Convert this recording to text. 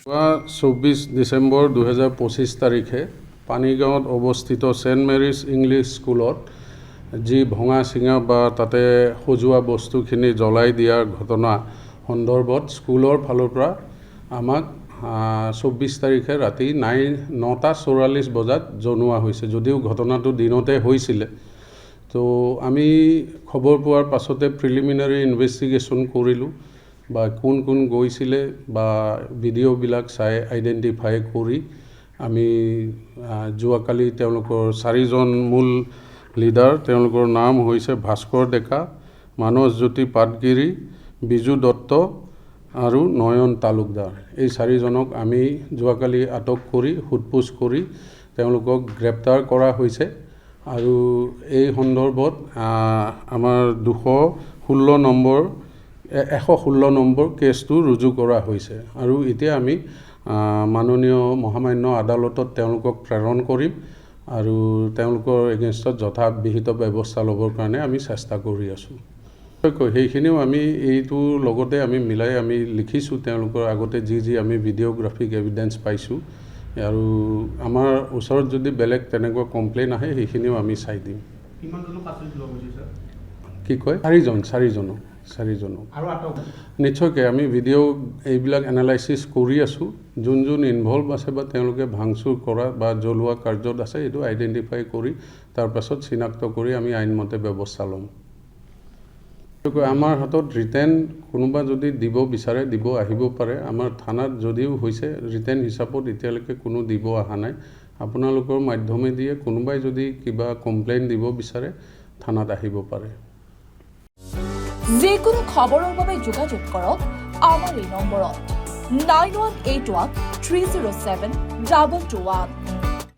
24 ডিসেম্বৰ 2025 তাৰিখে পানীগাঁৱত অৱস্থিত Saint marriage English স্কুলত যি ভঙা চিঙা বা তাতে সজোৱা বস্তুখিনি জ্বলাই দিয়াৰ ঘটনা সন্দৰ্ভত স্কুলৰ ফালৰ পৰা আমাক 24 তাৰিখে ৰাতি 9:44 বজাত জনোৱা হৈছে। যদিও ঘটনাটো দিনতে হৈছিলে, তো আমি খবৰ পোৱাৰ পাছতে প্ৰিলিমিনাৰী ইনভেষ্টিগেশ্যন কৰিলোঁ বা কোন কোন গৈছিলে বা ভিডিঅ'বিলাক চাই আইডেণ্টিফাই কৰি আমি যোৱাকালি তেওঁলোকৰ 4জন মূল লিডাৰ, তেওঁলোকৰ নাম হৈছে ভাস্কৰ ডেকা, মানসজ্যোতি পাটগিৰি, বিজু দত্ত আৰু নয়ন তালুকদাৰ। এই 4জনক আমি যোৱাকালি আটক কৰি সোধপোছ কৰি তেওঁলোকক গ্ৰেপ্তাৰ কৰা হৈছে আৰু এই সন্দৰ্ভত আমাৰ 116 নম্বৰ কেছটো ৰুজু কৰা হৈছে আৰু এতিয়া আমি মাননীয় মহামান্য আদালতত তেওঁলোকক প্ৰেৰণ কৰিম আৰু তেওঁলোকৰ এগেইনষ্টত যথাবিহিত ব্যৱস্থা ল'বৰ কাৰণে আমি চেষ্টা কৰি আছোঁ। সেইখিনিও আমি এইটোৰ লগতে আমি মিলাই আমি লিখিছোঁ তেওঁলোকৰ আগতে যি আমি ভিডিঅ'গ্ৰাফিক এভিডেঞ্চ পাইছোঁ আৰু আমাৰ ওচৰত যদি বেলেগ তেনেকুৱা কমপ্লেইন আহে সেইখিনিও আমি চাই দিম। কি কয়? 4জনক নিশ্চয়কৈ আমি ভিডিঅ' এইবিলাক এনালাইচিছ কৰি আছোঁ। যোন ইনভলভ আছে বা তেওঁলোকে ভাংচুৰ কৰা বা জ্বলোৱা কাৰ্যত আছে এইটো আইডেণ্টিফাই কৰি তাৰপাছত চিনাক্ত কৰি আমি আইনমতে ব্যৱস্থা ল'ম। আমাৰ হাতত ৰিটেন কোনোবা যদি দিব বিচাৰে দিব আহিব পাৰে। আমাৰ থানাত যদিও হৈছে ৰিটেন হিচাপত এতিয়ালৈকে কোনো দিব অহা নাই। আপোনালোকৰ মাধ্যমেদিয়ে কোনোবাই যদি কিবা কমপ্লেইন দিব বিচাৰে থানাত আহিব পাৰে। যিকোনো খবৰৰ বাবে যোগাযোগ কৰক আমাৰ এই নম্বৰত 9181 307 221।